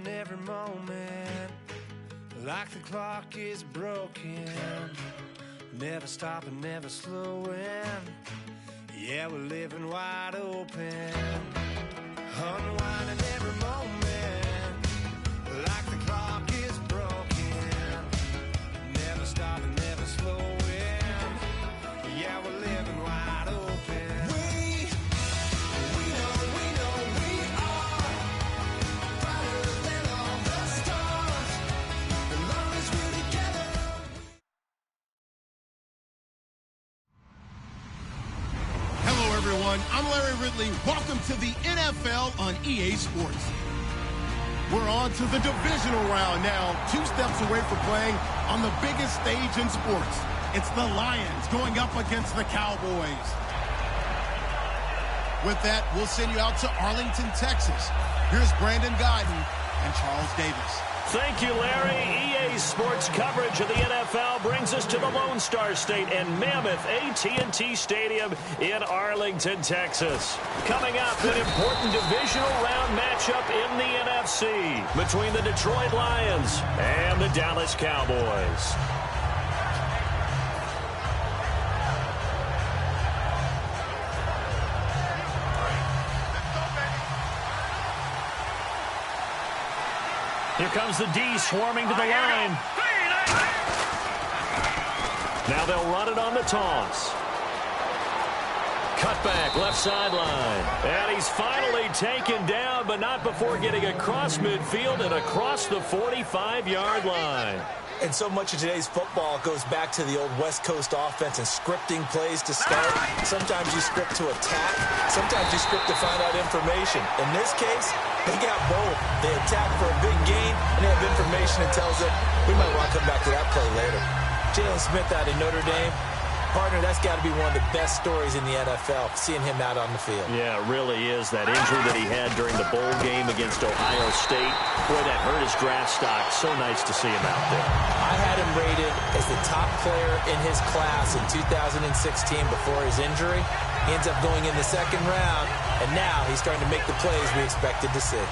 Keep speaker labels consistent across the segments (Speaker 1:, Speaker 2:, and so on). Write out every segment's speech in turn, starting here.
Speaker 1: Every moment, like the clock is broken, never stopping, never slowing. Yeah, we're living wide open, unwinding every moment, like the clock is broken, never stopping, never slowing. Yeah, we're living wide open.
Speaker 2: I'm Larry Ridley. Welcome to the NFL on EA Sports. We're on to the divisional round now, 2 steps away from playing on the biggest stage in sports. It's the Lions going up against the Cowboys. With that, we'll send you out to Arlington, Texas. Here's Brandon Guyton and Charles Davis.
Speaker 3: Thank you, Larry. EA Sports coverage of the NFL brings us to the Lone Star State and Mammoth AT&T Stadium in Arlington, Texas. Coming up, an important divisional round matchup in the NFC between the Detroit Lions and the Dallas Cowboys. Here comes the D swarming to the line. Now they'll run it on the toss. Cutback, left sideline. And he's finally taken down, but not before getting across midfield and across the 45-yard line.
Speaker 4: And so much of today's football goes back to the old West Coast offense and scripting plays to start. Sometimes you script to attack. Sometimes you script to find out information. In this case, they got both. They attack for a big gain, and they have information that tells them we might want to come back to that play later. Jalen Smith out of Notre Dame. Partner, that's got to be one of the best stories in the NFL, seeing him out on the field.
Speaker 3: Yeah, it really is. That injury that he had during the bowl game against Ohio State, boy, that hurt his draft stock. So nice to see him out there.
Speaker 4: I had him rated as the top player in his class in 2016 before his injury. He ends up going in the second round, and now he's starting to make the plays we expected to see.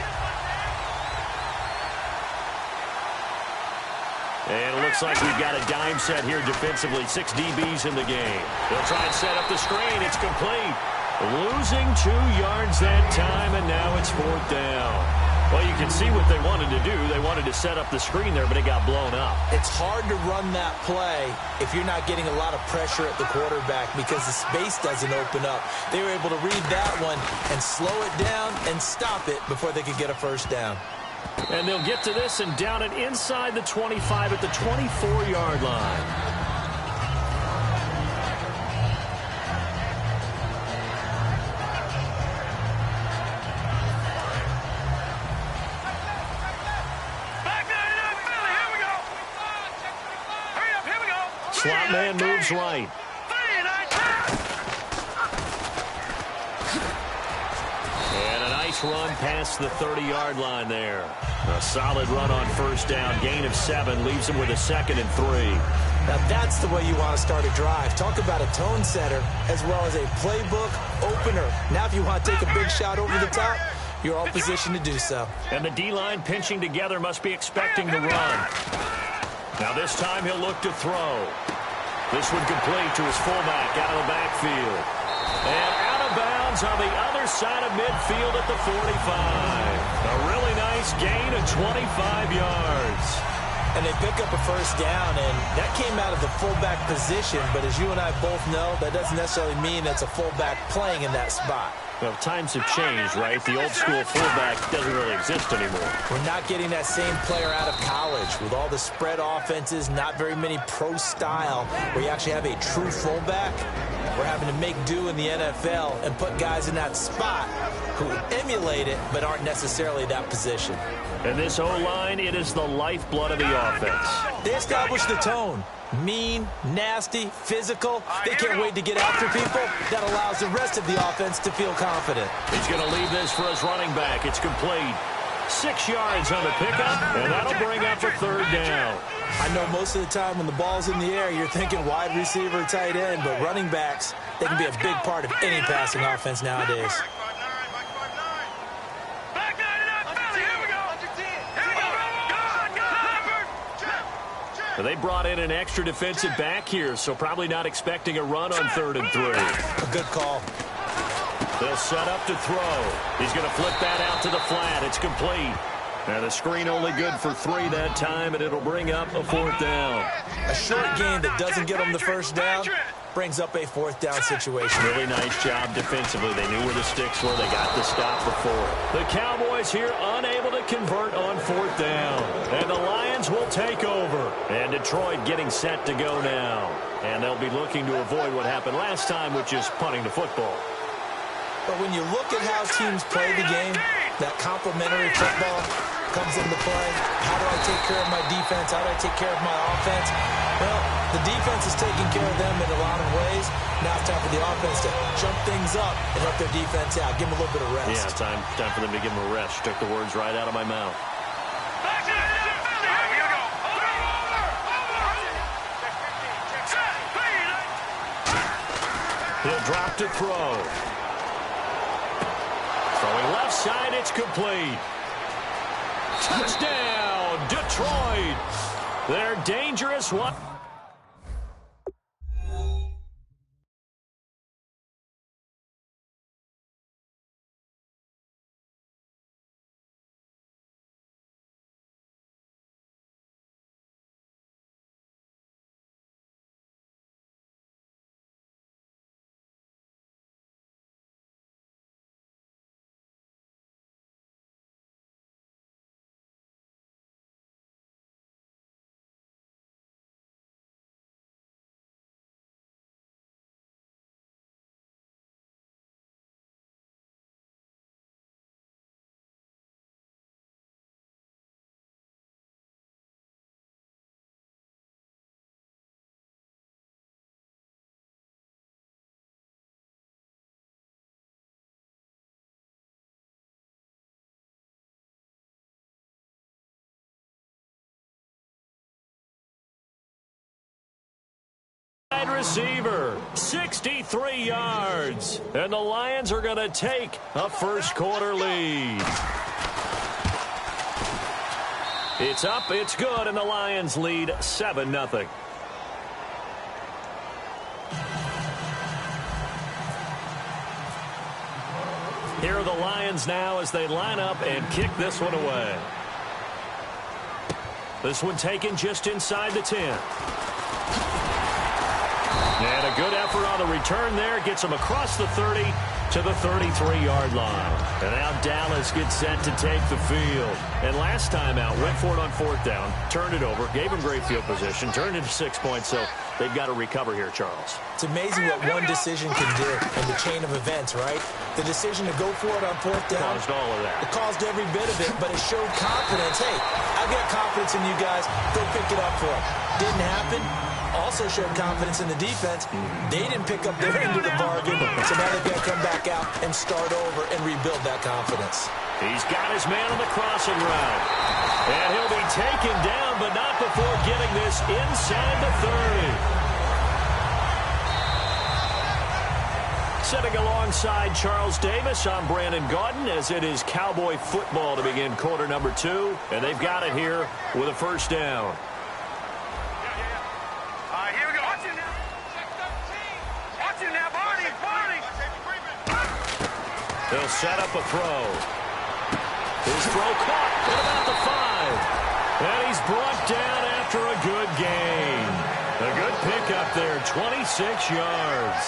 Speaker 3: And it looks like we've got a dime set here defensively. 6 DBs in the game. They'll try and set up the screen. It's complete. Losing 2 yards that time, and now it's 4th down. Well, you can see what they wanted to do. They wanted to set up the screen there, but it got blown up.
Speaker 4: It's hard to run that play if you're not getting a lot of pressure at the quarterback because the space doesn't open up. They were able to read that one and slow it down and stop it before they could get a first down.
Speaker 3: And they'll get to this and down it inside the 25 at the 24-yard line. Slot man moves right. And a nice run past the 30-yard line there. A solid run on first down. Gain of 7 leaves him with a 2nd and 3.
Speaker 4: Now that's the way you want to start a drive. Talk about a tone setter as well as a playbook opener. Now if you want to take a big shot over the top, you're all positioned to do so.
Speaker 3: And the D-line pinching together must be expecting the run. Now this time he'll look to throw. This one complete to his fullback out of the backfield. And out of bounds on the other side of midfield at the 45. A really nice gain of 25 yards.
Speaker 4: And they pick up a first down, and that came out of the fullback position. But as you and I both know, that doesn't necessarily mean that's a fullback playing in that spot.
Speaker 3: Well, times have changed, right? The old school fullback doesn't really exist anymore.
Speaker 4: We're not getting that same player out of college. With all the spread offenses, not very many pro style, where you actually have a true fullback. We're having to make do in the NFL and put guys in that spot who emulate it but aren't necessarily that position.
Speaker 3: And this O-line, it is the lifeblood of the offense.
Speaker 4: They establish the tone. Mean, nasty, physical. They can't wait to get after people. That allows the rest of the offense to feel confident.
Speaker 3: He's going to leave this for his running back. It's complete. 6 yards on the pickup, and that'll bring up a third down.
Speaker 4: I know most of the time when the ball's in the air, you're thinking wide receiver, tight end, but running backs, they can be a big part of any passing offense nowadays.
Speaker 3: They brought in an extra defensive back here, so probably not expecting a run on 3rd and 3.
Speaker 4: A good call.
Speaker 3: They'll set up to throw. He's going to flip that out to the flat. It's complete. And the screen only good for 3 that time, and it'll bring up a 4th down.
Speaker 4: A short gain that doesn't get them the first down brings up a 4th down situation.
Speaker 3: Really nice job defensively. They knew where the sticks were. They got the stop before. The Cowboys here unable to convert on 4th down. And the Lions will take over. And Detroit getting set to go now. And they'll be looking to avoid what happened last time, which is punting the football.
Speaker 4: But when you look at how teams play the game, that complementary football comes into play. How do I take care of my defense? How do I take care of my offense? Well, the defense is taking care of them in a lot of ways. Now it's time for the offense to jump things up and help their defense out. Give them a little bit of rest.
Speaker 3: Yeah, time for them to give them a rest. Took the words right out of my mouth. He'll drop to throw. Throwing left side, it's complete. Touchdown, Detroit. They're dangerous. What? Wide receiver, 63 yards. And the Lions are going to take a first quarter lead. It's up, it's good, and the Lions lead 7-0. Here are the Lions now as they line up and kick this one away. This one taken just inside the 10. And a good effort on the return there. Gets him across the 30 to the 33-yard line. And now Dallas gets set to take the field. And last time out, went for it on 4th down, turned it over, gave him great field position, turned it to 6 points. So they've got to recover here, Charles.
Speaker 4: It's amazing what one decision can do in the chain of events, right? The decision to go for it on 4th down.
Speaker 3: Caused all of that.
Speaker 4: It caused every bit of it, but it showed confidence. Hey, I've got confidence in you guys. Go pick it up for them. Didn't happen. Also showed confidence in the defense. They didn't pick up their end of the bargain, so now they've got to come back out and start over and rebuild that confidence.
Speaker 3: He's got his man on the crossing route. And he'll be taken down, but not before getting this inside the 30. Sitting alongside Charles Davis, I'm Brandon Gaudin, as it is Cowboy football to begin quarter number 2. And they've got it here with a first down. They'll set up a throw. His throw caught at about the 5. And he's brought down after a good gain. A good pickup there, 26 yards.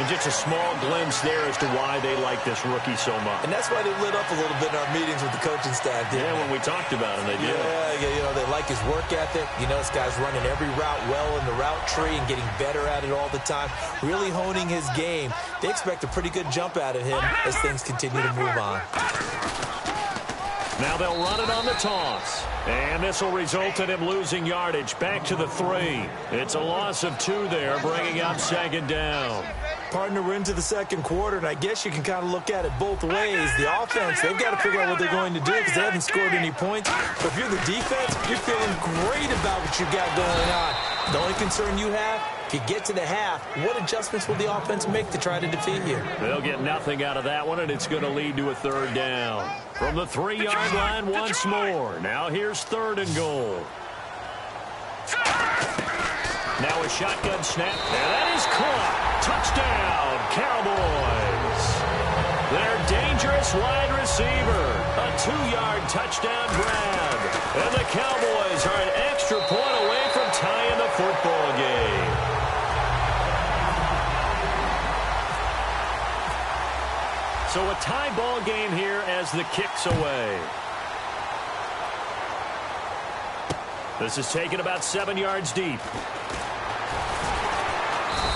Speaker 3: And just a small glimpse there as to why they like this rookie so much.
Speaker 4: And that's why they lit up a little bit in our meetings with the coaching staff.
Speaker 3: Yeah, when we talked about him, they did.
Speaker 4: Yeah, they like his work ethic. This guy's running every route well in the route tree and getting better at it all the time, really honing his game. They expect a pretty good jump out of him as things continue to move on.
Speaker 3: Now they'll run it on the toss. And this will result in him losing yardage. Back to the 3. It's a loss of 2 there, bringing up second down.
Speaker 4: Partner, we're into the second quarter, and I guess you can kind of look at it both ways. The offense, they've got to figure out what they're going to do because they haven't scored any points. But if you're the defense, you're feeling great about what you got going on. The only concern you have, if you get to the half, what adjustments will the offense make to try to defeat you?
Speaker 3: They'll get nothing out of that one, and it's going to lead to a third down. From the 3-yard line once more. Now here's 3rd and goal. Now a shotgun snap, and that is caught. Touchdown, Cowboys. Their dangerous wide receiver. A 2-yard touchdown grab. And the Cowboys are an extra point away from tying the football game. So a tie ball game here as the kick's away. This is taken about 7 yards deep.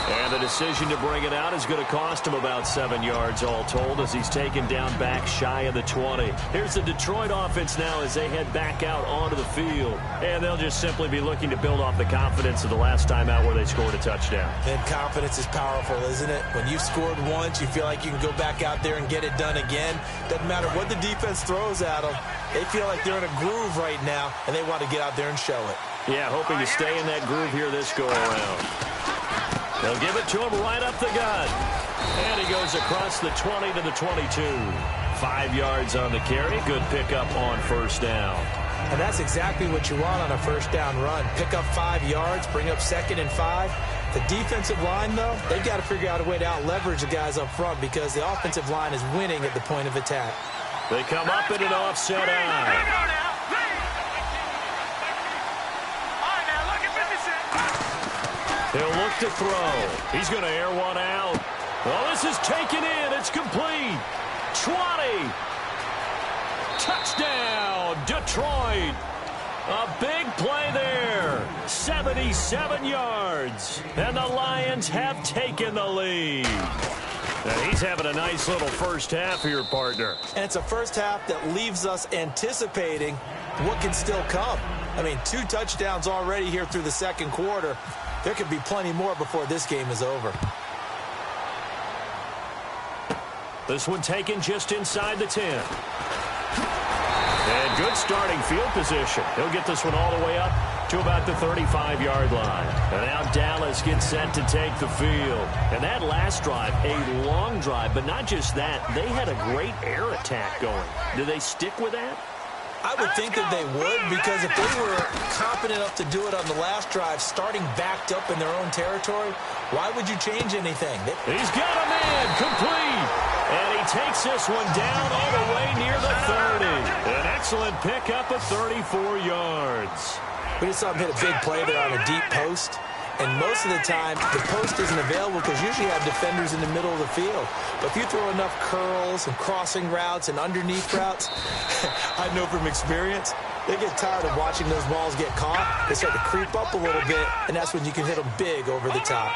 Speaker 3: And the decision to bring it out is going to cost him about 7 yards all told as he's taken down back shy of the 20. Here's the Detroit offense now as they head back out onto the field. And they'll just simply be looking to build off the confidence of the last time out where they scored a touchdown.
Speaker 4: And confidence is powerful, isn't it? When you've scored once, you feel like you can go back out there and get it done again. Doesn't matter what the defense throws at them. They feel like they're in a groove right now, and they want to get out there and show it.
Speaker 3: Yeah, hoping to stay in that groove here this go-around. They'll give it to him right up the gut. And he goes across the 20 to the 22. 5 yards on the carry. Good pickup on first down.
Speaker 4: And that's exactly what you want on a first down run. Pick up 5 yards, bring up 2nd and 5. The defensive line, though, they've got to figure out a way to out-leverage the guys up front because the offensive line is winning at the point of attack.
Speaker 3: They come up in an offset eye. He'll look to throw. He's going to air one out. Well, this is taken in. It's complete. 20. Touchdown, Detroit. A big play there. 77 yards. And the Lions have taken the lead. And he's having a nice little first half here, partner.
Speaker 4: And it's a first half that leaves us anticipating what can still come. I mean, 2 touchdowns already here through the second quarter. There could be plenty more before this game is over.
Speaker 3: This one taken just inside the 10. And good starting field position. He'll get this one all the way up to about the 35-yard line. And now Dallas gets set to take the field. And that last drive, a long drive, but not just that. They had a great air attack going. Do they stick with that?
Speaker 4: I would think that they would, because if they were confident enough to do it on the last drive, starting backed up in their own territory, why would you change anything?
Speaker 3: He's got a man, complete. And he takes this one down all the way near the 30. An excellent pickup of 34 yards.
Speaker 4: We just saw him hit a big play there on a deep post. And most of the time, the post isn't available because usually you have defenders in the middle of the field. But if you throw enough curls and crossing routes and underneath routes, I know from experience, they get tired of watching those balls get caught. They start to creep up a little bit, and that's when you can hit them big over the top.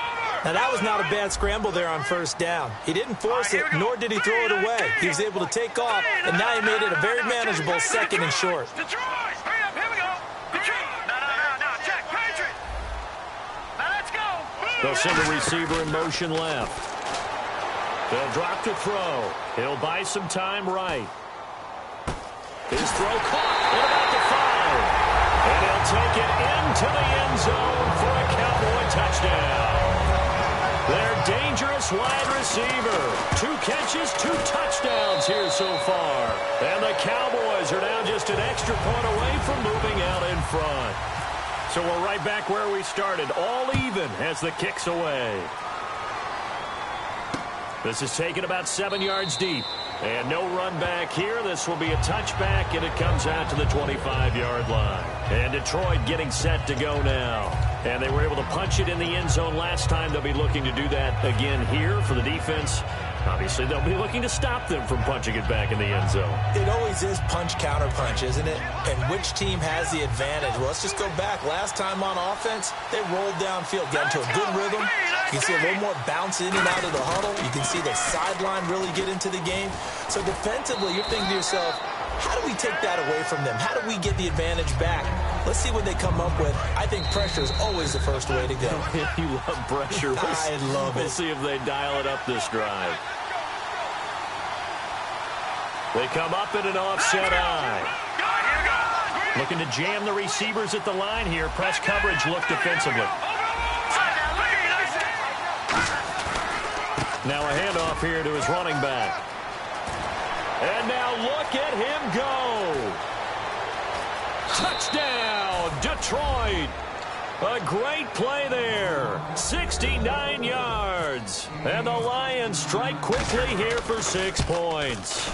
Speaker 4: Now, that was not a bad scramble there on first down. He didn't force it, nor did he throw it away. He was able to take off, and now he made it a very manageable 2nd and short.
Speaker 3: They'll send a receiver in motion left. They'll drop to throw. He'll buy some time right. His throw caught at about the 5. And he'll take it into the end zone for a Cowboy touchdown. Their dangerous wide receiver. 2 catches, 2 touchdowns here so far. And the Cowboys are now just an extra point away from moving out in front. So we're right back where we started, all even as the kick's away. This is taken about 7 yards deep. And no run back here. This will be a touchback, and it comes out to the 25-yard line. And Detroit getting set to go now. And they were able to punch it in the end zone last time. They'll be looking to do that again here for the defense. Obviously, they'll be looking to stop them from punching it back in the end zone. It always is punch-counter-punch, isn't it? And which team has the advantage? Well, let's just go back. Last time on offense, they rolled downfield, got into a good rhythm. You can see a little more bounce in and out of the huddle. You can see the sideline really get into the game. So defensively, you're thinking to yourself, how do we take that away from them? How do we get the advantage back? Let's see what they come up with. I think pressure is always the first way to go. You love pressure. I love it. We'll see if they dial it up this drive. They come up in an offset eye. Looking to jam the receivers at the line here. Press coverage look defensively. Now a handoff here to his running back. And now look at him go. Touchdown, Detroit. A great play there. 69 yards. And the Lions strike quickly here for 6 points.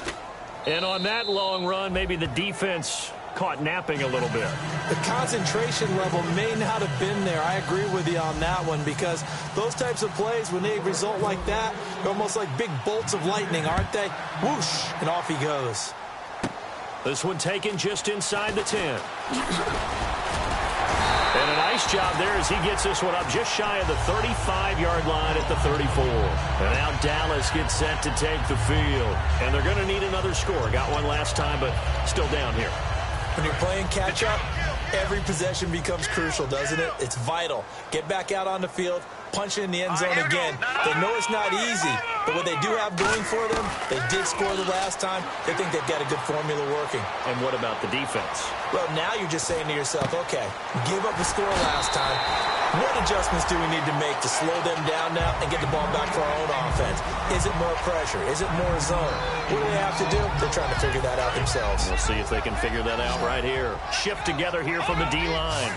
Speaker 3: And on that long run, maybe the defense caught napping a little bit. The concentration level may not have been there. I agree with you on that one, because those types of plays, when they result like that, they're almost like big bolts of lightning, aren't they? Whoosh, and off he goes. This one taken just inside the 10. And a nice job there as he gets this one up just shy of the 35-yard line at the 34. And now Dallas gets set to take the field. And they're going to need another score. Got one last time, but still down here. When you're playing catch-up, every possession becomes crucial, doesn't it? It's vital. Get back out on the field, punch it in the end zone again. They know it's not easy, but what they do have going for them, they did score the last time. They think they've got a good formula working. And what about the defense? Well, now you're just saying to yourself, okay, give up the score last time. What adjustments do we need to make to slow them down now and get the ball back for our own offense? Is it more pressure? Is it more zone? What do they have to do? They're trying to figure that out themselves. We'll see if they can figure that out right here. Shift together here from the D-line.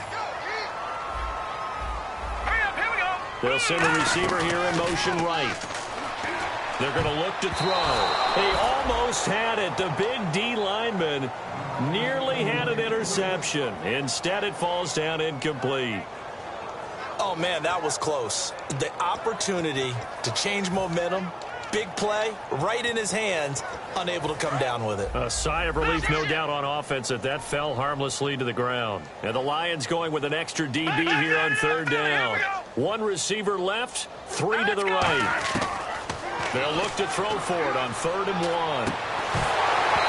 Speaker 3: They'll send the receiver here in motion right. They're going to look to throw. He almost had it. The big D lineman nearly had an interception. Instead, it falls down incomplete. Oh, man, that was close. The opportunity to change momentum, big play, right in his hands, unable to come down with it. A sigh of relief, no doubt, on offense that fell harmlessly to the ground. And the Lions going with an extra DB here on third down. One receiver left, three to the right. They'll look to throw for it on 3rd and 1.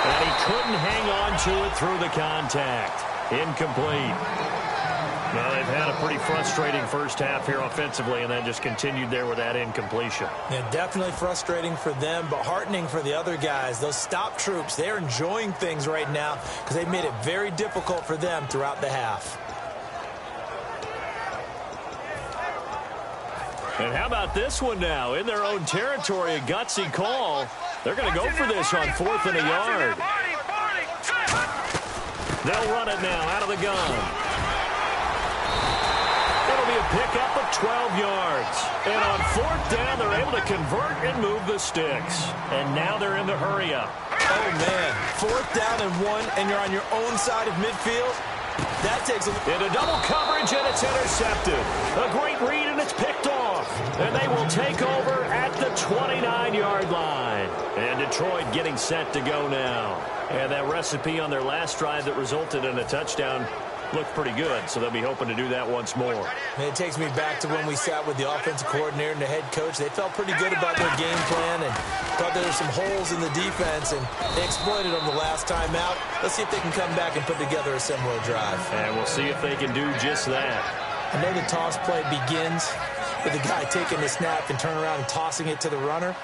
Speaker 3: And he couldn't hang on to it through the contact. Incomplete. Well, they've had a pretty frustrating first half here offensively, and then just continued there with that incompletion. Yeah, definitely frustrating for them, but heartening for the other guys. Those stop troops, they're enjoying things right now because they've made it very difficult for them throughout the half. And how about this one now? In their own territory, a gutsy call. They're going to go for this on 4th and a yard. They'll run it now out of the gun. It'll be a pickup of 12 yards. And on 4th down, they're able to convert and move the sticks. And now they're in the hurry-up. Oh, man. 4th down and 1, and you're on your own side of midfield. That takes into double coverage, and it's intercepted. A great read, and it's picked off. And they will take over at the 29-yard line. And Detroit getting set to go now. And that recipe on their last drive that resulted in a touchdown looked pretty good, so they'll be hoping to do that once more. And it takes me back to when we sat with the offensive coordinator and the head coach. They felt pretty good about their game plan and thought there were some holes in the defense, and they exploited them the last time out. Let's see if they can come back and put together a similar drive. And we'll see if they can do just that. I know the toss play begins with the guy taking the snap and turning around and tossing it to the runner,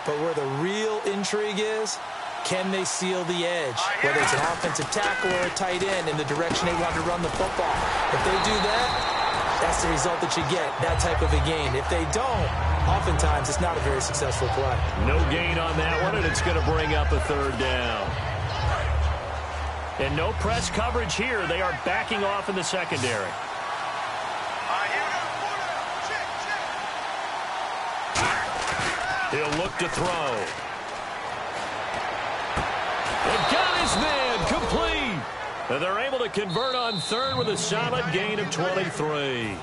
Speaker 3: but where the real intrigue is, can they seal the edge, whether it's an offensive tackle or a tight end in the direction they want to run the football? If they do that, that's the result that you get, that type of a gain. If they don't, oftentimes it's not a very successful play. No gain on that one, and it's going to bring up a 3rd down. And no press coverage here. They are backing off in the secondary. He'll look to throw. And got his man complete. They're able to convert on third with a solid gain of 23.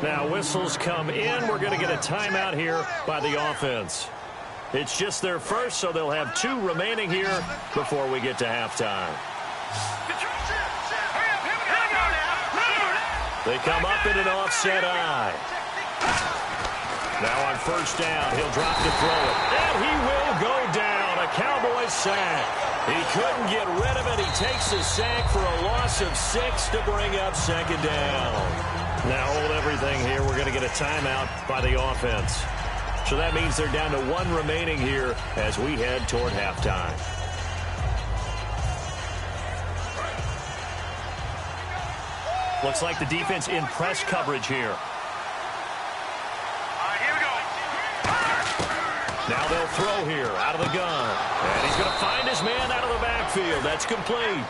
Speaker 3: Now whistles come in. We're going to get a timeout here by the offense. It's just their first, so they'll have 2 remaining here before we get to halftime. They come up in an offset eye. Now on first down, he'll drop to throw it. And he will go down. A Cowboys sack. He couldn't get rid of it. He takes the sack for a loss of 6 to bring up second down. Now hold everything here. We're going to get a timeout by the offense. So that means they're down to 1 remaining here as we head toward halftime. Looks like the defense in press coverage here. Now they'll throw here out of the gun. And he's going to find his man out of the backfield. That's complete.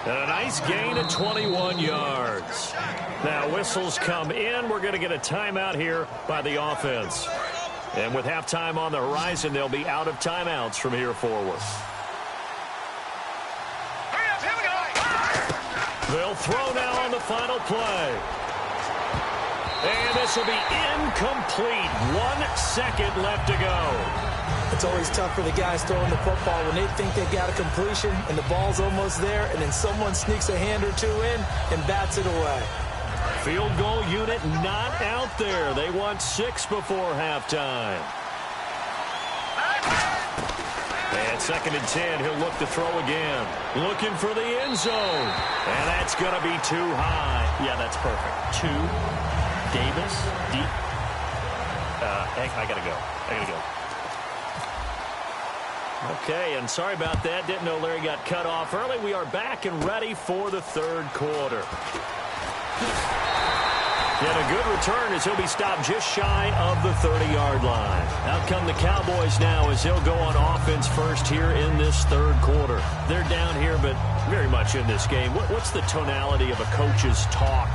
Speaker 3: And a nice gain of 21 yards. Now whistles come in. We're going to get a timeout here by the offense. And with halftime on the horizon, they'll be out of timeouts from here forward. They'll throw now on the final play. And this will be incomplete. 1 second left to go.
Speaker 4: It's always tough for the guys throwing the football when they think they've got a completion and the ball's almost there, and then someone sneaks a hand or 2 in and bats it away.
Speaker 3: Field goal unit not out there. They want 6 before halftime. And 2nd and 10, he'll look to throw again. Looking for the end zone. And that's going to be too high. Yeah, that's perfect. 2. Davis, deep. I got to go. Okay, and sorry about that. Didn't know Larry got cut off early. We are back and ready for the 3rd quarter. And a good return as he'll be stopped just shy of the 30-yard line. Out come the Cowboys now as he'll go on offense first here in this 3rd quarter. They're down here, but very much in this game. What's the tonality of a coach's talk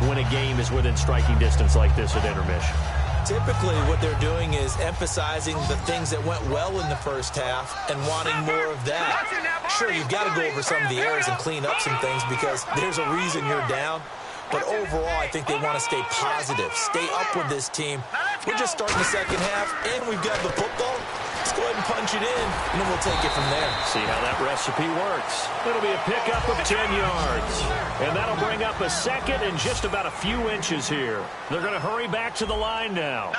Speaker 3: when a game is within striking distance like this at intermission?
Speaker 4: Typically what they're doing is emphasizing the things that went well in the first half and wanting more of that. Sure, you've got to go over some of the errors and clean up some things because there's a reason you're down. But overall, I think they want to stay positive, stay up with this team. We're just starting the second half, and we've got the football. Let's go ahead and punch it in, and then we'll take it from there.
Speaker 3: See how that recipe works. It'll be a pickup of 10 yards. And that'll bring up a 2nd and just about a few inches here. They're going to hurry back to the line now.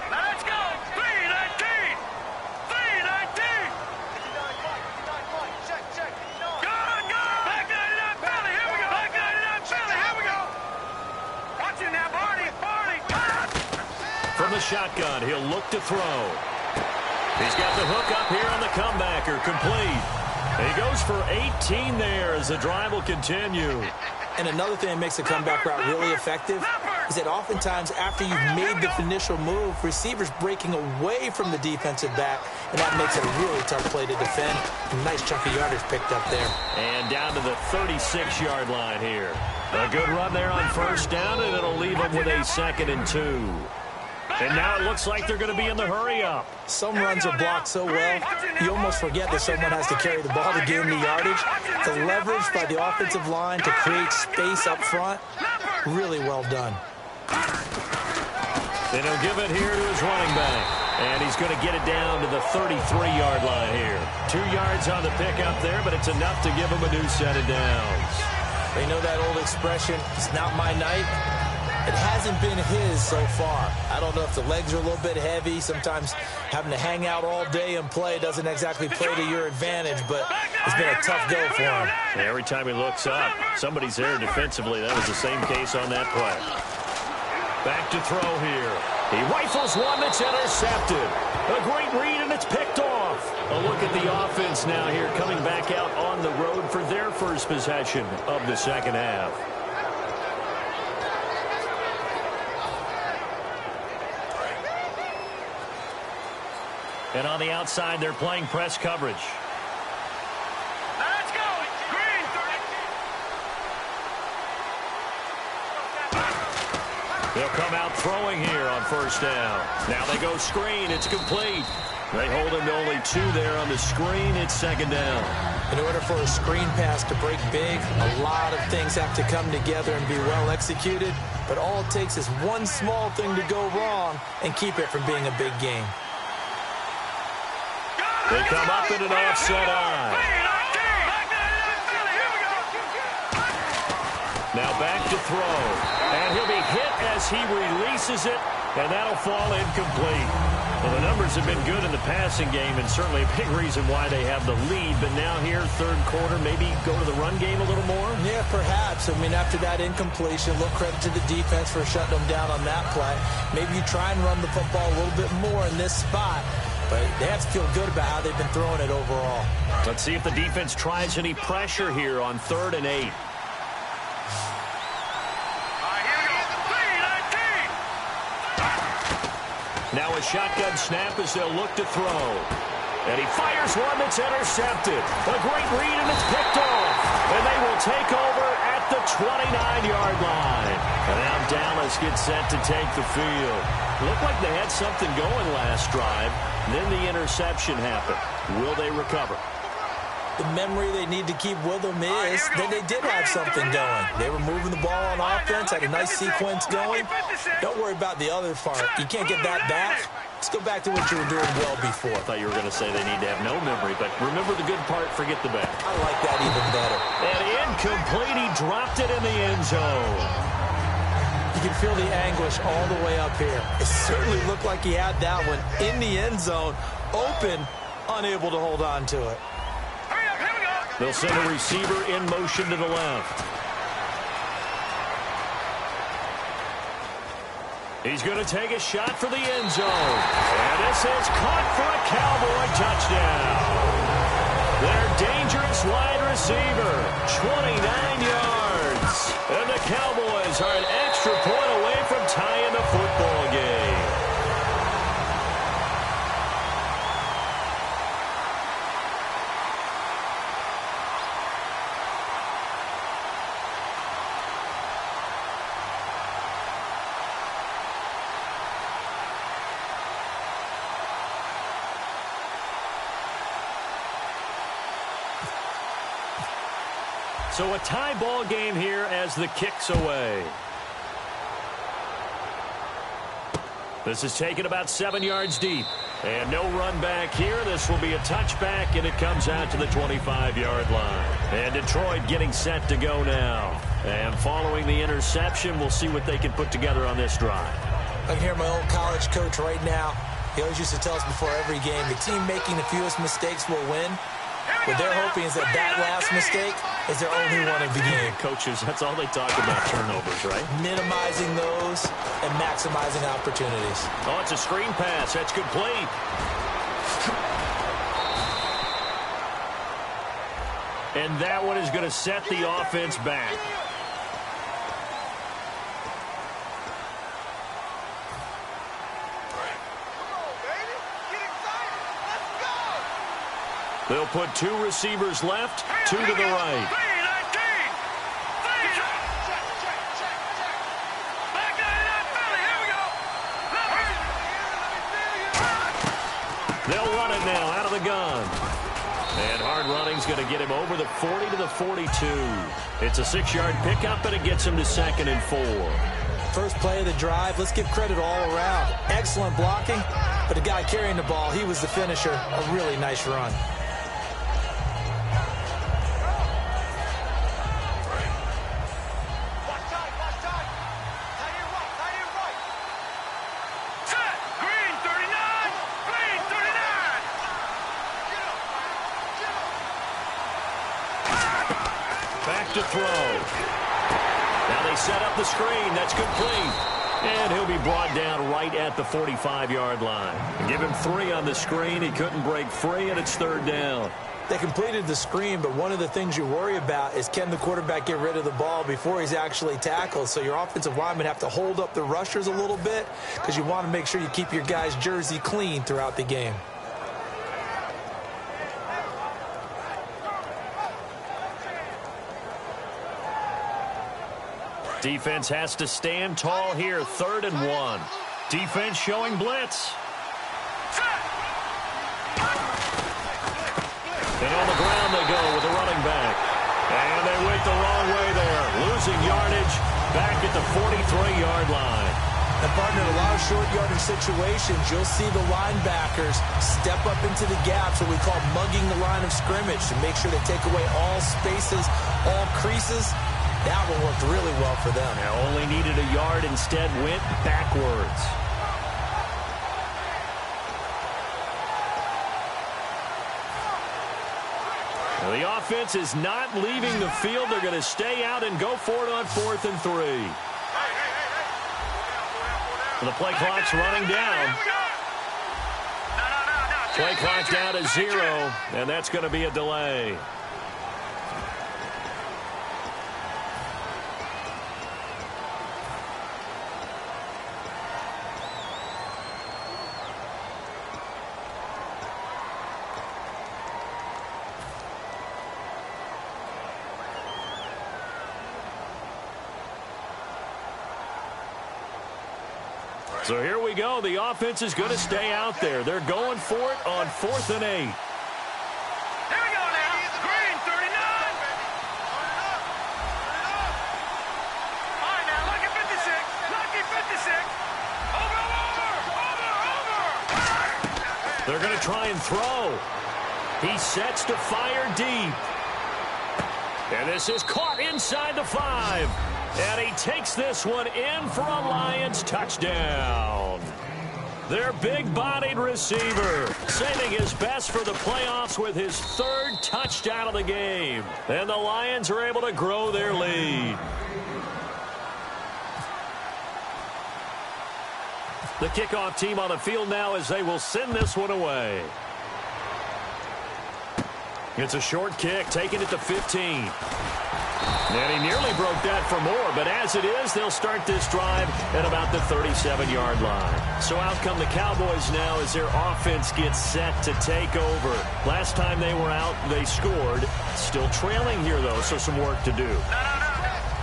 Speaker 5: Let's go! 319! 319! Check. Good! Back 99 penalty, here we go! Back 99 penalty, here we go! Watch it now, Barney!
Speaker 3: From the shotgun, he'll look to throw. He's got the hook up here on the comebacker, complete. He goes for 18 there as the drive will continue.
Speaker 4: And another thing that makes the comeback route really effective is that oftentimes after you've made the initial move, receivers breaking away from the defensive back, and that makes it a really tough play to defend. A nice chunk of yardage picked up there.
Speaker 3: And down to the 36-yard line here. A good run there on first down, and it'll leave them with a 2nd and 2. And now it looks like they're going to be in the hurry-up.
Speaker 4: Some runs are blocked so well, you almost forget that someone has to carry the ball to gain the yardage. The leverage by the offensive line to create space up front, really well done.
Speaker 3: Then he'll give it here to his running back. And he's going to get it down to the 33-yard line here. 2 yards on the pickup there, but it's enough to give him a new set of downs.
Speaker 4: They know that old expression, it's not my night. It hasn't been his so far. I don't know if the legs are a little bit heavy. Sometimes having to hang out all day and play doesn't exactly play to your advantage, but it's been a tough go for him.
Speaker 3: Every time he looks up, somebody's there defensively. That was the same case on that play. Back to throw here. He rifles one that's intercepted. A great read, and it's picked off. A look at the offense now here, coming back out on the road for their first possession of the second half. And on the outside, they're playing press coverage.
Speaker 5: Let's go! Green!
Speaker 3: They'll come out throwing here on first down. Now they go screen. It's complete. They hold him to only 2 there on the screen. It's second down.
Speaker 4: In order for a screen pass to break big, a lot of things have to come together and be well executed. But all it takes is one small thing to go wrong and keep it from being a big game.
Speaker 3: They come up in an offset eye. Now back to throw. And he'll be hit as he releases it, and that'll fall incomplete. Well, the numbers have been good in the passing game, and certainly a big reason why they have the lead. But now here, third quarter, maybe go to the run game a little more?
Speaker 4: Yeah, perhaps. I mean, after that incompletion, a little credit to the defense for shutting them down on that play. Maybe you try and run the football a little bit more in this spot. But they have to feel good about how they've been throwing it overall.
Speaker 3: Let's see if the defense tries any pressure here on 3rd and 8. Now a shotgun snap as they'll look to throw. And he fires one that's intercepted. A great read, and it's picked off. And they will take over at the 29-yard line. And now Dallas gets set to take the field. Looked like they had something going last drive. Then the interception happened. Will they recover?
Speaker 4: The memory they need to keep with them is that they did have something going. They were moving the ball on offense, had a nice sequence going. Don't worry about the other part. You can't get that back. Let's go back to what you were doing well before.
Speaker 3: I thought you were going to say they need to have no memory, but remember the good part, forget the bad.
Speaker 4: I like that even better.
Speaker 3: And incomplete, he dropped it in the end zone.
Speaker 4: You can feel the anguish all the way up here. It certainly looked like he had that one in the end zone, open, unable to hold on to it.
Speaker 3: They'll send a receiver in motion to the left. He's going to take a shot for the end zone. And this is caught for a Cowboy touchdown. Their dangerous wide receiver, 29 yards. And the Cowboys are an extra point away from tying the football game. So a tie ball game here as the kick's away. This is taken about 7 yards deep. And no run back here. This will be a touchback, and it comes out to the 25-yard line. And Detroit getting set to go now. And following the interception, we'll see what they can put together on this drive.
Speaker 4: I can hear my old college coach right now. He always used to tell us before every game, the team making the fewest mistakes will win. What they're hoping is that last mistake is their only one of the game.
Speaker 3: Coaches, that's all they talk about, turnovers, right?
Speaker 4: Minimizing those and maximizing opportunities.
Speaker 3: Oh, it's a screen pass. That's complete. And that one is going to set the offense back. They'll put 2 receivers left, 2 to the right. They'll run it now out of the gun. And hard running's going to get him over the 40 to the 42. It's a 6-yard pickup, and it gets him to 2nd and 4.
Speaker 4: First play of the drive, let's give credit all around. Excellent blocking, but the guy carrying the ball, he was the finisher. A really nice run.
Speaker 3: To throw. Now they set up the screen. That's complete. And he'll be brought down right at the 45-yard line. Give him 3 on the screen. He couldn't break free, and it's 3rd down.
Speaker 4: They completed the screen, but one of the things you worry about is can the quarterback get rid of the ball before he's actually tackled? So your offensive linemen have to hold up the rushers a little bit because you want to make sure you keep your guy's jersey clean throughout the game.
Speaker 3: Defense has to stand tall here, 3rd and 1. Defense showing blitz. And on the ground they go with the running back. And they went the wrong way there, losing yardage back at the 43-yard line.
Speaker 4: And, partner, in a lot of short yardage situations, you'll see the linebackers step up into the gaps, what we call mugging the line of scrimmage, to make sure they take away all spaces, all creases. That one worked really well for them.
Speaker 3: Only needed a yard, instead went backwards. Well, the offense is not leaving the field. They're going to stay out and go for it on 4th and 3. The play clock's running down. Play clock down to 0, and that's going to be a delay. So here we go. The offense is going to stay out there. They're going for it on 4th and 8.
Speaker 5: Here we go now. Green, 39. All right, now, lucky 56. Lucky 56. Over.
Speaker 3: They're going to try and throw. He sets to fire deep. And this is caught inside the 5. And he takes this one in for a Lions touchdown. Their big-bodied receiver saving his best for the playoffs with his 3rd touchdown of the game. And the Lions are able to grow their lead. The kickoff team on the field now as they will send this one away. It's a short kick, taking it to 15. And he nearly broke that for more, but as it is, they'll start this drive at about the 37-yard line. So out come the Cowboys now as their offense gets set to take over. Last time they were out, they scored. Still trailing here, though, so some work to do.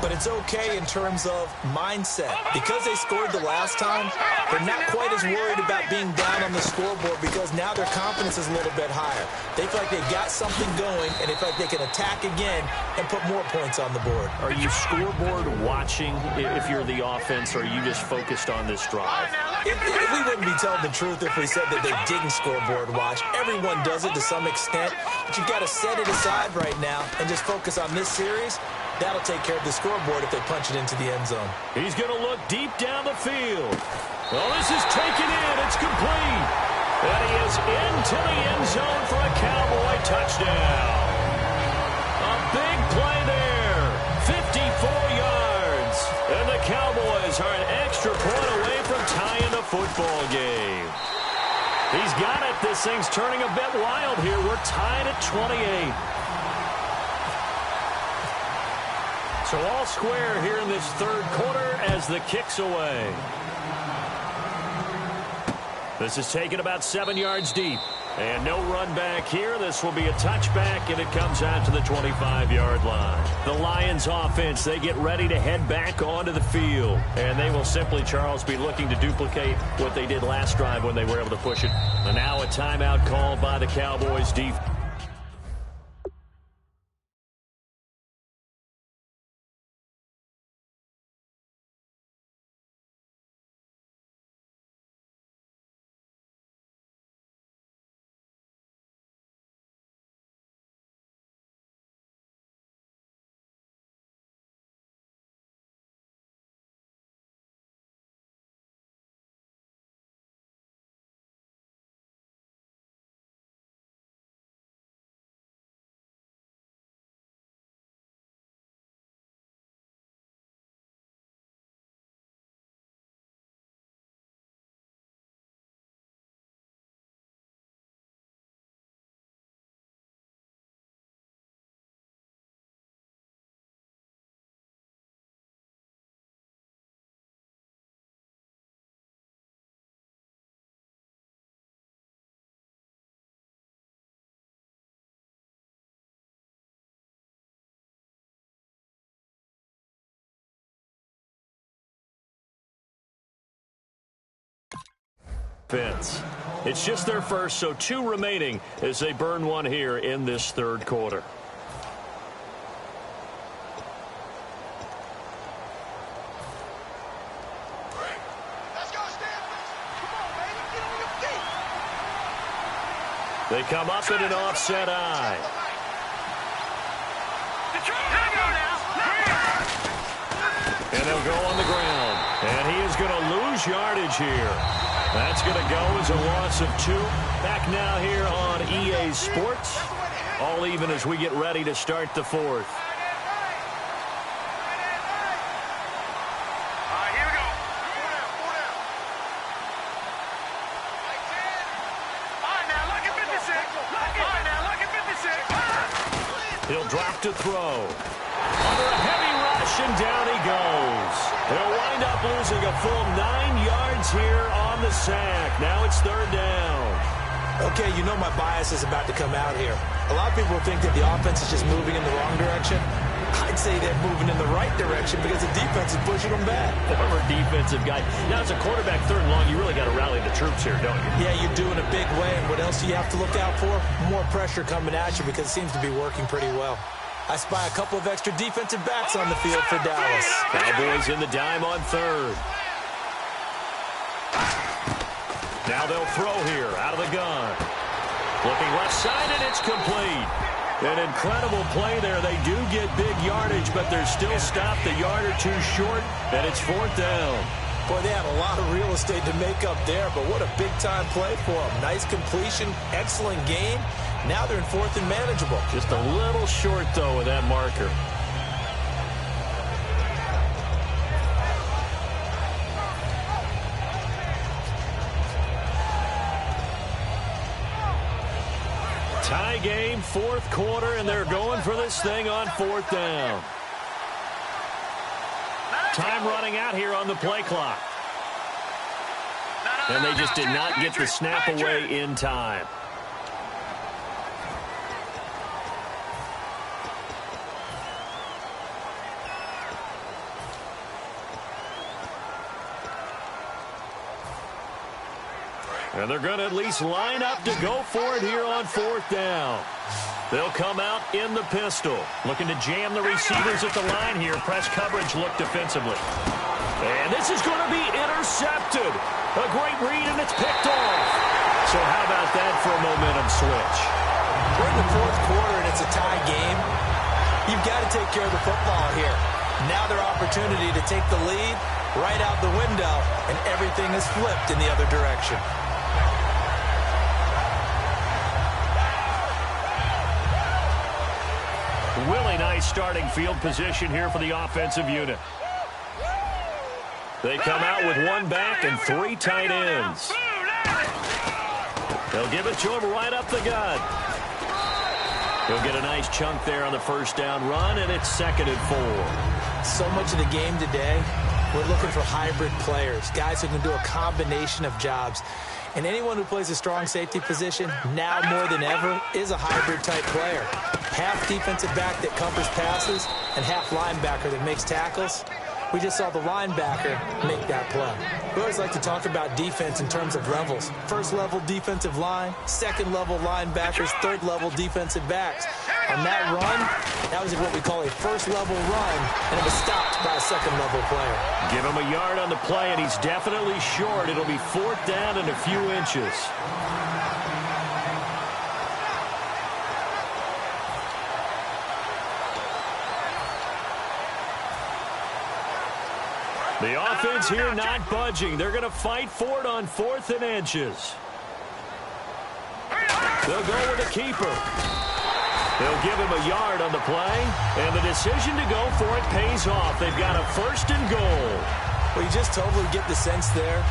Speaker 4: But it's okay in terms of mindset. Because they scored the last time, they're not quite as worried about being down on the scoreboard because now their confidence is a little bit higher. They feel like they've got something going, and they feel like they can attack again and put more points on the board.
Speaker 3: Are you scoreboard watching if you're the offense, or are you just focused on this drive?
Speaker 4: We wouldn't be telling the truth if we said that they didn't scoreboard watch. Everyone does it to some extent, but you've got to set it aside right now and just focus on this series. That'll take care of the scoreboard if they punch it into the end zone.
Speaker 3: He's going to look deep down the field. Well, this is taken in. It's complete. And he is into the end zone for a Cowboy touchdown. A big play there. 54 yards. And the Cowboys are an extra point away from tying the football game. He's got it. This thing's turning a bit wild here. We're tied at 28. So all square here in this 3rd quarter as the kick's away. This is taken about 7 yards deep. And no run back here. This will be a touchback, and it comes out to the 25-yard line. The Lions offense, they get ready to head back onto the field. And they will simply, Charles, be looking to duplicate what they did last drive when they were able to push it. And now a timeout called by the Cowboys defense. offense. It's just their first, so 2 remaining as they burn one here in this third quarter. They come up in an offset eye. And they'll go on the ground. And he is going to lose yardage here. That's going to go as a loss of 2. Back now here on EA Sports. All even as we get ready to start the fourth. He'll drop to throw. Under a heavy rush, and down he goes. He'll wind up losing a full 9 yards here on the sack. Now it's third down.
Speaker 4: Okay, you know my bias is about to come out here. A lot of people think that the offense is just moving in the wrong direction. I'd say they're moving in the right direction because the defense is pushing them back.
Speaker 3: Former defensive guy. Now, as a quarterback, third and long, you really got to rally the troops here, don't you?
Speaker 4: Yeah, you do in a big way. And what else do you have to look out for? More pressure coming at you because it seems to be working pretty well. I spy a couple of extra defensive backs on the field for Dallas.
Speaker 3: Cowboys in the dime on third. Now they'll throw here out of the gun. Looking left side, and it's complete. An incredible play there. They do get big yardage, but they're still stopped a yard or 2 short, and it's fourth down.
Speaker 4: Boy, they had a lot of real estate to make up there, but what a big-time play for them. Nice completion, excellent game. Now they're in fourth and manageable.
Speaker 3: Just a little short, though, with that marker. Tie game, fourth quarter, and they're going for this thing on fourth down. Time running out here on the play clock. And they just did not get the snap away in time. And they're going to at least line up to go for it here on fourth down. They'll come out in the pistol. Looking to jam the receivers at the line here. Press coverage look defensively. And this is going to be intercepted. A great read, and it's picked off. So how about that for a momentum switch?
Speaker 4: We're in the fourth quarter, and it's a tie game. You've got to take care of the football here. Now their opportunity to take the lead right out the window, and everything is flipped in the other direction.
Speaker 3: Really nice starting field position here for the offensive unit. They come out with 1 back and 3 tight ends. They'll give it to him right up the gut. He'll get a nice chunk there on the first down run, and it's 2nd and 4.
Speaker 4: So much of the game today, we're looking for hybrid players, guys who can do a combination of jobs. And anyone who plays a strong safety position, now more than ever, is a hybrid-type player. Half defensive back that covers passes and half linebacker that makes tackles. We just saw the linebacker make that play. We always like to talk about defense in terms of levels. First-level defensive line, second-level linebackers, third-level defensive backs. On that run, that was what we call a first-level run, and it was stopped by a second-level player.
Speaker 3: Give him a yard on the play, and he's definitely short. It'll be fourth down and a few inches. The offense here not budging. They're going to fight for it on 4th and inches. They'll go with a keeper. They'll give him a yard on the play, and the decision to go for it pays off. They've got a 1st and goal.
Speaker 4: Well, you just totally get the sense there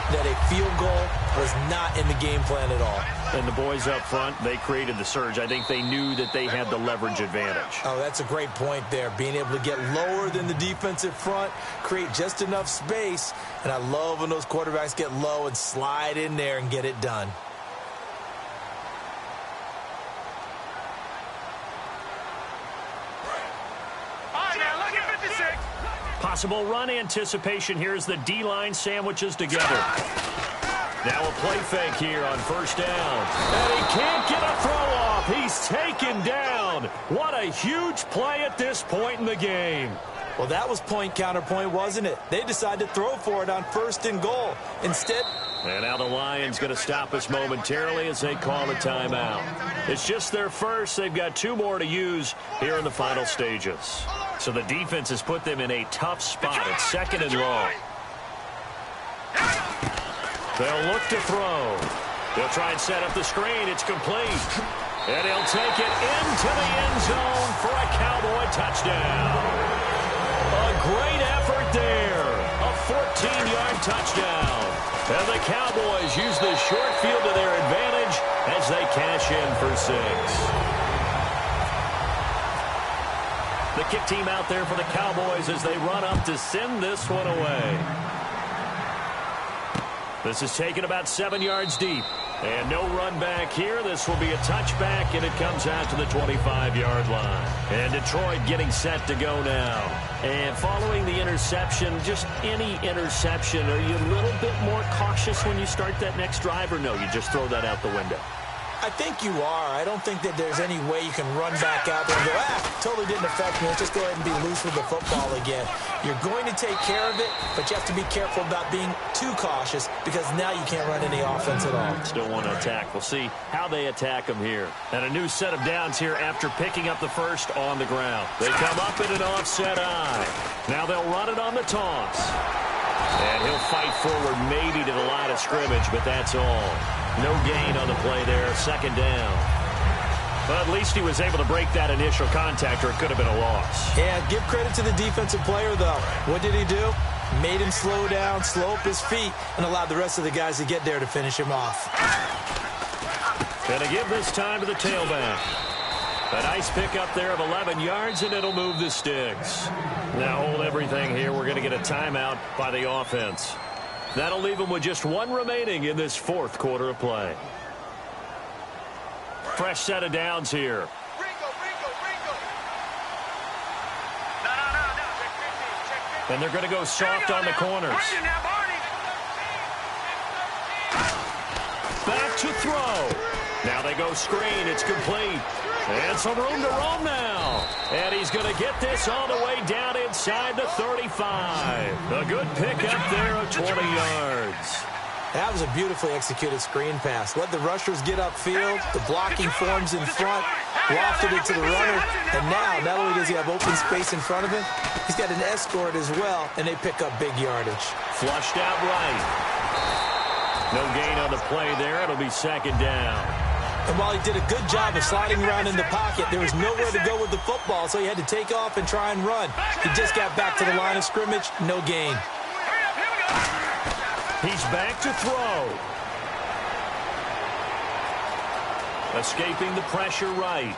Speaker 4: that a field goal was not in the game plan at all.
Speaker 3: And the boys up front, they created the surge. I think they knew that they had the leverage advantage.
Speaker 4: Oh, that's a great point there. Being able to get lower than the defensive front, create just enough space. And I love when those quarterbacks get low and slide in there and get it done. Possible
Speaker 3: Run anticipation here as the D-line sandwiches together. Now a play fake here on first down. And he can't get a throw off. He's taken down. What a huge play at this point in the game.
Speaker 4: Well, that was point counterpoint, wasn't it? They decided to throw for it on 1st and goal. Instead...
Speaker 3: And now the Lions going to stop us momentarily as they call a timeout. It's just their first. They've got 2 more to use here in the final stages. So the defense has put them in a tough spot at 2nd and long. They'll look to throw. They'll try and set up the screen. It's complete. And he'll take it into the end zone for a Cowboy touchdown. A great effort there. A 14-yard touchdown. And the Cowboys use the short field to their advantage as they cash in for 6. The kick team out there for the Cowboys as they run up to send this one away. This is taken about 7 yards deep. And no run back here. This will be a touchback, and it comes out to the 25-yard line. And Detroit getting set to go now. And following the interception, just any interception, are you a little bit more cautious when you start that next drive, or no, you just throw that out the window?
Speaker 4: I think you are. I don't think that there's any way you can run back out there and go, totally didn't affect me. Let's just go ahead and be loose with the football again. You're going to take care of it, but you have to be careful about being too cautious because now you can't run any offense at all.
Speaker 3: Still want to attack. We'll see how they attack them here. And a new set of downs here after picking up the first on the ground. They come up in an offset eye. Now they'll run it on the toss. And he'll fight forward maybe to the line of scrimmage, but that's all. No gain on the play there, 2nd down. But at least he was able to break that initial contact, or it could have been a loss.
Speaker 4: Yeah, give credit to the defensive player, though. What did he do? Made him slow down, slow up his feet, and allowed the rest of the guys to get there to finish him off.
Speaker 3: Gonna give this time to the tailback. A nice pickup there of 11 yards, and it'll move the sticks. Now hold everything here. We're going to get a timeout by the offense. That'll leave them with just 1 remaining in this 4th quarter of play. Fresh set of downs here. And they're going to go soft on the corners. Back to throw. Now they go screen. It's complete. And some room to roam now. And he's going to get this all the way down inside the 35. A good pickup there of 20 yards.
Speaker 4: That was a beautifully executed screen pass. Let the rushers get upfield. The blocking forms in front. Lofted it to the runner. And now, not only does he have open space in front of him, he's got an escort as well, and they pick up big yardage.
Speaker 3: Flushed out right. No gain on the play there. It'll be 2nd down.
Speaker 4: And while he did a good job of sliding around in the pocket, there was nowhere to go with the football, so he had to take off and try and run. He just got back to the line of scrimmage, no gain.
Speaker 3: He's back to throw. Escaping the pressure right.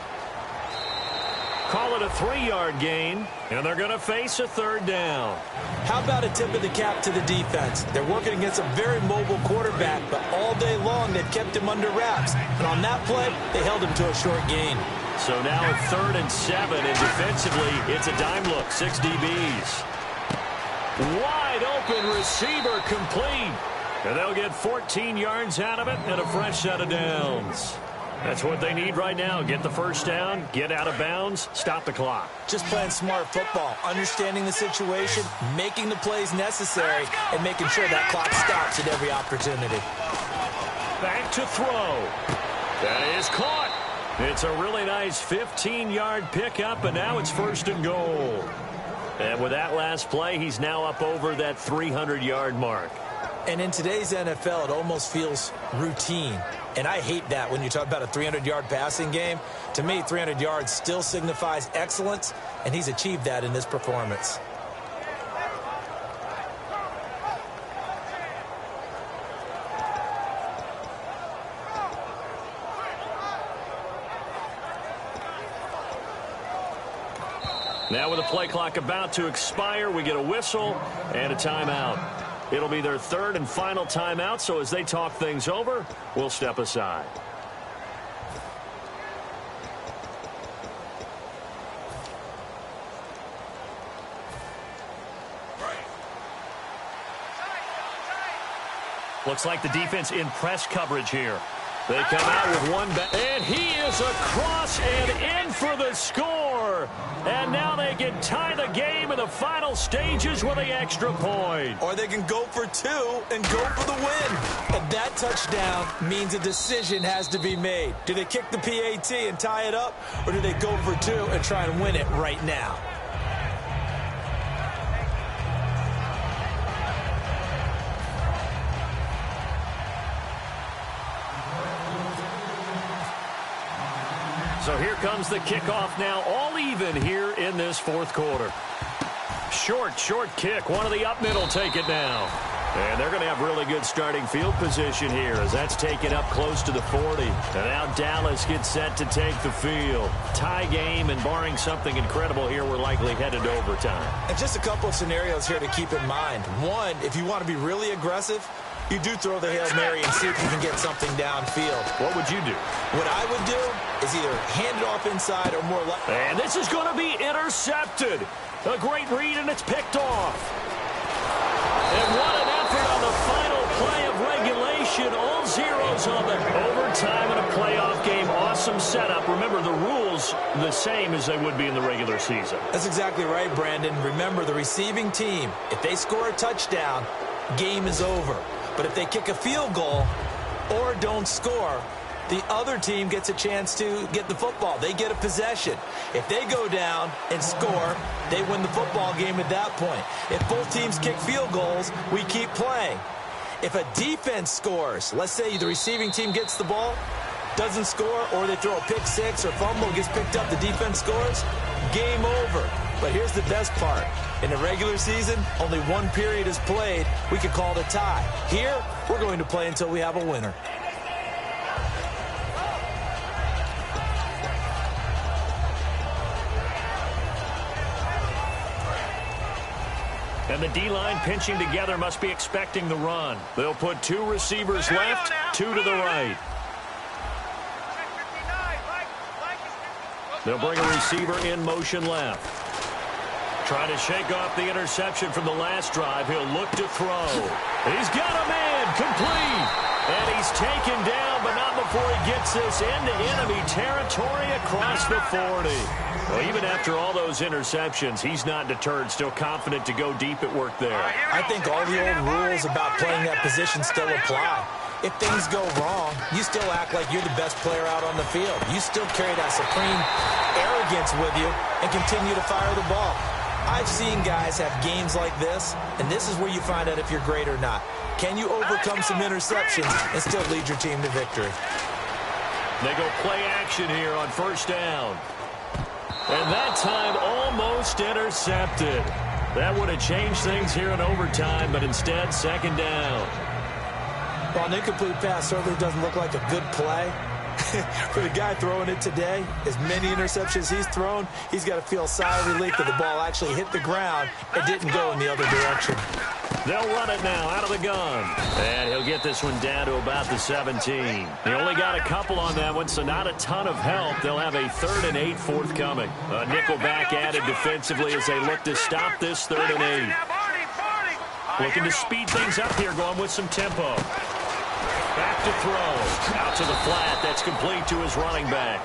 Speaker 3: Call it a 3-yard gain, and they're going to face a 3rd down.
Speaker 4: How about a tip of the cap to the defense? They're working against a very mobile quarterback, but all day long they've kept him under wraps. And on that play, they held him to a short gain.
Speaker 3: So now a 3rd and 7, and defensively, it's a dime look, 6 DBs. Wide open receiver complete. And they'll get 14 yards out of it and a fresh set of downs. That's what they need right now. Get the first down, get out of bounds, stop the clock.
Speaker 4: Just playing smart football, understanding the situation, making the plays necessary, and making sure that clock stops at every opportunity.
Speaker 3: Back to throw. That is caught. It's a really nice 15-yard pickup, and now it's 1st and goal. And with that last play, he's now up over that 300-yard mark.
Speaker 4: And in today's NFL, it almost feels routine. And I hate that when you talk about a 300-yard passing game. To me, 300 yards still signifies excellence, and he's achieved that in this performance.
Speaker 3: Now with the play clock about to expire, we get a whistle and a timeout. It'll be their 3rd and final timeout, so as they talk things over, we'll step aside. Looks like the defense in press coverage here. They come out with one back, and he is across and in for the score. And now they can tie the game in the final stages with the extra point.
Speaker 4: Or they can go for two and go for the win. And that touchdown means a decision has to be made. Do they kick the PAT and tie it up, or do they go for two and try and win it right now?
Speaker 3: So here comes the kickoff now, all even here in this fourth quarter. Short kick. One of the up middle take it now. And they're going to have really good starting field position here as that's taken up close to the 40. And now Dallas gets set to take the field. Tie game, and barring something incredible here, we're likely headed to overtime.
Speaker 4: And just a couple of scenarios here to keep in mind. One, if you want to be really aggressive, you do throw the Hail Mary and see if you can get something downfield.
Speaker 3: What would you do?
Speaker 4: What I would do is either hand it off inside or more like...
Speaker 3: And this is going to be intercepted. A great read, and it's picked off. And what an effort on the final play of regulation. All zeros on the overtime in a playoff game. Awesome setup. Remember, the rules the same as they would be in the regular season.
Speaker 4: That's exactly right, Brandon. Remember, the receiving team, if they score a touchdown, game is over. But if they kick a field goal or don't score, the other team gets a chance to get the football. They get a possession. If they go down and score, they win the football game at that point. If both teams kick field goals, we keep playing. If a defense scores, let's say the receiving team gets the ball, doesn't score, or they throw a pick six or fumble, gets picked up, the defense scores, game over. But here's the best part. In the regular season, only one period is played. We could call it a tie. Here, we're going to play until we have a winner.
Speaker 3: And the D-line pinching together must be expecting the run. They'll put two receivers left, two to the right. They'll bring a receiver in motion left. Trying to shake off the interception from the last drive. He'll look to throw. He's got a man complete. And he's taken down, but not before he gets this into enemy territory across the 40. Well, even after all those interceptions, he's not deterred, still confident to go deep at work there.
Speaker 4: I think all the old rules about playing that position still apply. If things go wrong, you still act like you're the best player out on the field. You still carry that supreme arrogance with you and continue to fire the ball. I've seen guys have games like this, and this is where you find out if you're great or not. Can you overcome some interceptions and still lead your team to victory?
Speaker 3: They go play action here on first down. And that time almost intercepted. That would have changed things here in overtime, but instead second down.
Speaker 4: Well, an incomplete pass certainly doesn't look like a good play. For the guy throwing it today, as many interceptions he's thrown, he's got to feel a sigh of relief that the ball actually hit the ground and didn't go in the other direction.
Speaker 3: They'll run it now out of the gun. And he'll get this one down to about the 17. He only got a couple on that one, so not a ton of help. They'll have a 3rd and 8 forthcoming. A nickel back added defensively as they look to stop this 3rd and 8. Looking to speed things up here, going with some tempo. Back to throw. Out to the flat. That's complete to his running back.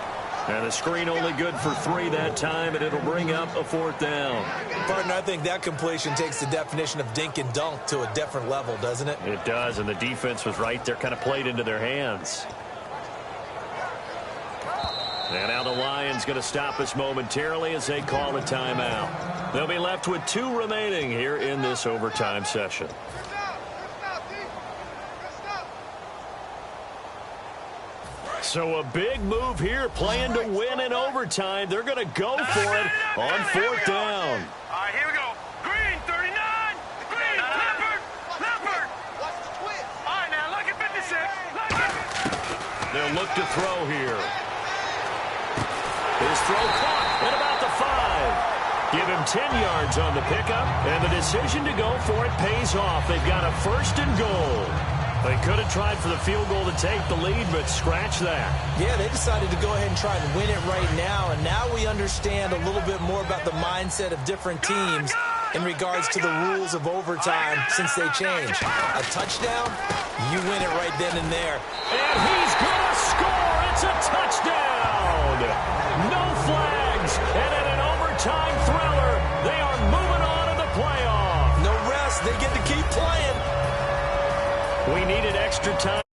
Speaker 3: And the screen only good for 3 that time, and it'll bring up a 4th down.
Speaker 4: Partner, I think that completion takes the definition of dink and dunk to a different level, doesn't it?
Speaker 3: It does, and the defense was right there, kind of played into their hands. And now the Lions going to stop us momentarily as they call a timeout. They'll be left with 2 remaining here in this overtime session. So a big move here, playing to win in overtime. They're going to go for it on 4th down.
Speaker 5: All right, here we go. Green, 39. Green, Leopard. Watch the twist. All right, now look at 56. Look at.
Speaker 3: They'll look to throw here. His throw caught at about the 5. Give him 10 yards on the pickup, and the decision to go for it pays off. They've got a 1st and goal. They could have tried for the field goal to take the lead, but scratch that.
Speaker 4: Yeah, they decided to go ahead and try and win it right now, and now we understand a little bit more about the mindset of different teams in regards to the rules of overtime since they changed. A touchdown, you win it right then and there.
Speaker 3: And he's going to score. It's a touchdown. No flags. And in an overtime thriller, they are moving on to the playoff.
Speaker 4: No rest. They get to keep playing.
Speaker 3: We needed extra time.